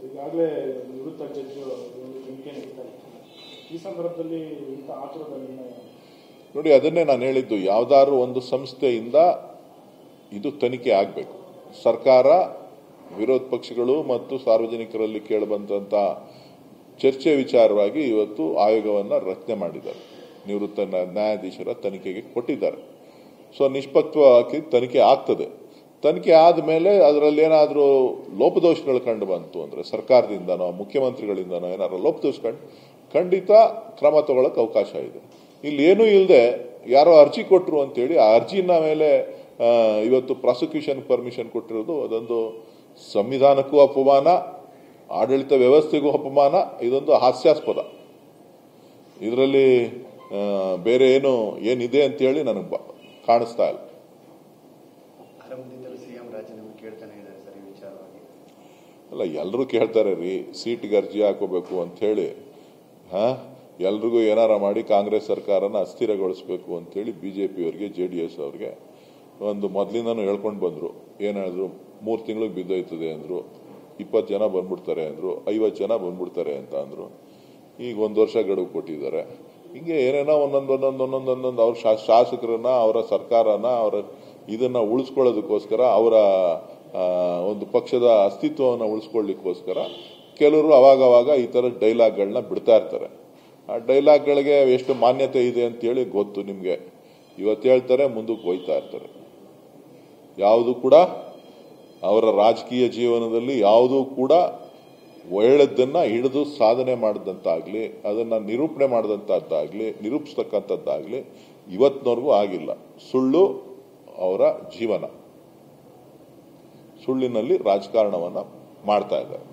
ಈಗಾಗಲೇ ನಿವೃತ್ತ ಜಡ್ಜ್ ಒಂದು ತನಿಖೆ ನಡೀತಾ ಇತ್ತು. ಈ ಸಂದರ್ಭದಲ್ಲಿ ಇಂಥ ಆತುರದ ನಿರ್ಣಯ ನೋಡಿ, ಅದನ್ನೇ ನಾನು ಹೇಳಿದ್ದು. ಯಾವ್ದಾದ್ರು ಒಂದು ಸಂಸ್ಥೆಯಿಂದ ಇದು ತನಿಖೆ ಆಗಬೇಕು. ಸರ್ಕಾರ, ವಿರೋಧ ಪಕ್ಷಗಳು ಮತ್ತು ಸಾರ್ವಜನಿಕರಲ್ಲಿ ಕೇಳಿಬಂದಂತ ಚರ್ಚೆ ವಿಚಾರವಾಗಿ ಇವತ್ತು ಆಯೋಗವನ್ನು ರಚನೆ ಮಾಡಿದ್ದಾರೆ. ನಿವೃತ್ತ ನ್ಯಾಯಾಧೀಶರ ತನಿಖೆಗೆ ಕೊಟ್ಟಿದ್ದಾರೆ. ಸೊ ನಿಷ್ಪಕ್ಷವಾಗಿ ತನಿಖೆ ಆಗ್ತದೆ. ತನಿಖೆ ಆದಮೇಲೆ ಅದರಲ್ಲಿ ಏನಾದರೂ ಲೋಪದೋಷಗಳು ಕಂಡು ಬಂತು ಅಂದ್ರೆ ಸರ್ಕಾರದಿಂದನೋ ಮುಖ್ಯಮಂತ್ರಿಗಳಿಂದನೋ ಏನಾದ್ರು ಲೋಪದೋಷ ಖಂಡಿತ ಕ್ರಮ ತಗೊಳ್ಳೋಕೆ ಅವಕಾಶ ಇದೆ. ಇಲ್ಲಿ ಏನೂ ಇಲ್ಲದೆ ಯಾರೋ ಅರ್ಜಿ ಕೊಟ್ಟರು ಅಂತೇಳಿ ಆ ಅರ್ಜಿನ ಮೇಲೆ ಇವತ್ತು ಪ್ರಾಸಿಕ್ಯೂಷನ್ ಪರ್ಮಿಷನ್ ಕೊಟ್ಟಿರೋದು ಅದೊಂದು ಸಂವಿಧಾನಕ್ಕೂ ಅಪಮಾನ, ಆಡಳಿತ ವ್ಯವಸ್ಥೆಗೂ ಅಪಮಾನ. ಇದೊಂದು ಹಾಸ್ಯಾಸ್ಪದ. ಇದರಲ್ಲಿ ಬೇರೆ ಏನಿದೆ ಅಂತೇಳಿ ನನಗೆ ಕಾಣಿಸ್ತಾ ಇಲ್ಲ. ಅಲ್ಲ, ಎಲ್ಲರೂ ಕೇಳ್ತಾರೆ ರೀ, ಸೀಟ್ಗೆ ಅರ್ಜಿ ಹಾಕೋಬೇಕು ಅಂತ ಹೇಳಿ. ಎಲ್ರಿಗೂ ಏನಾರ ಮಾಡಿ ಕಾಂಗ್ರೆಸ್ ಸರ್ಕಾರನ ಅಸ್ಥಿರಗೊಳಿಸಬೇಕು ಅಂತೇಳಿ ಬಿಜೆಪಿಯವರಿಗೆ, ಜೆಡಿಎಸ್ ಅವ್ರಿಗೆ ಒಂದು ಮೊದಲಿಂದನೂ ಹೇಳ್ಕೊಂಡು ಬಂದ್ರು. ಏನ್ ಹೇಳಿದ್ರು? 3 ತಿಂಗಳಿಗೆ ಬಿದ್ದೋಯ್ತದೆ ಅಂದ್ರು, 20 ಜನ ಬಂದ್ಬಿಡ್ತಾರೆ ಅಂದ್ರು, 50 ಜನ ಬಂದ್ಬಿಡ್ತಾರೆ ಅಂತ ಅಂದ್ರು. ಈಗ 1 ವರ್ಷ ಗಡುವು ಕೊಟ್ಟಿದ್ದಾರೆ. ಹಿಂಗೆ ಏನೇನೋ ಒಂದೊಂದೊಂದೊಂದೊಂದೊಂದೊಂದು ಅವ್ರ ಶಾಸಕರನ್ನ, ಅವರ ಸರ್ಕಾರನ, ಅವರ ಇದನ್ನ ಉಳಿಸ್ಕೊಳ್ಳೋದಕ್ಕೋಸ್ಕರ, ಅವರ ಒಂದು ಪಕ್ಷದ ಅಸ್ತಿತ್ವವನ್ನು ಉಳಿಸ್ಕೊಳ್ಳಿಕ್ಕೋಸ್ಕರ ಕೆಲವರು ಅವಾಗವಾಗ ಈ ತರ ಡೈಲಾಗ್ಗಳನ್ನ ಬಿಡ್ತಾ ಇರ್ತಾರೆ. ಆ ಡೈಲಾಗ್ಗಳಿಗೆ ಎಷ್ಟು ಮಾನ್ಯತೆ ಇದೆ ಅಂತೇಳಿ ಗೊತ್ತು ನಿಮ್ಗೆ. ಇವತ್ತು ಹೇಳ್ತಾರೆ, ಮುಂದಕ್ಕೆ ಹೋಯ್ತಾ ಇರ್ತಾರೆ. ಯಾವುದು ಕೂಡ ಅವರ ರಾಜಕೀಯ ಜೀವನದಲ್ಲಿ ಯಾವುದೂ ಕೂಡ ಒಳ್ಳೆದನ್ನ ಹಿಡಿದು ಸಾಧನೆ ಮಾಡಿದಂತಾಗ್ಲಿ, ಅದನ್ನ ನಿರೂಪಣೆ ಮಾಡಿದಂತದ್ದಾಗ್ಲಿ, ನಿರೂಪಿಸ್ತಕ್ಕಂಥದ್ದಾಗ್ಲಿ ಇವತ್ತಿನವರೆಗೂ ಆಗಿಲ್ಲ. ಸುಳ್ಳು ಅವರ ಜೀವನ. ಸುಳ್ಳಿನಲ್ಲಿ ರಾಜಕಾರಣವನ್ನ ಮಾಡ್ತಾ ಇದ್ದಾರೆ.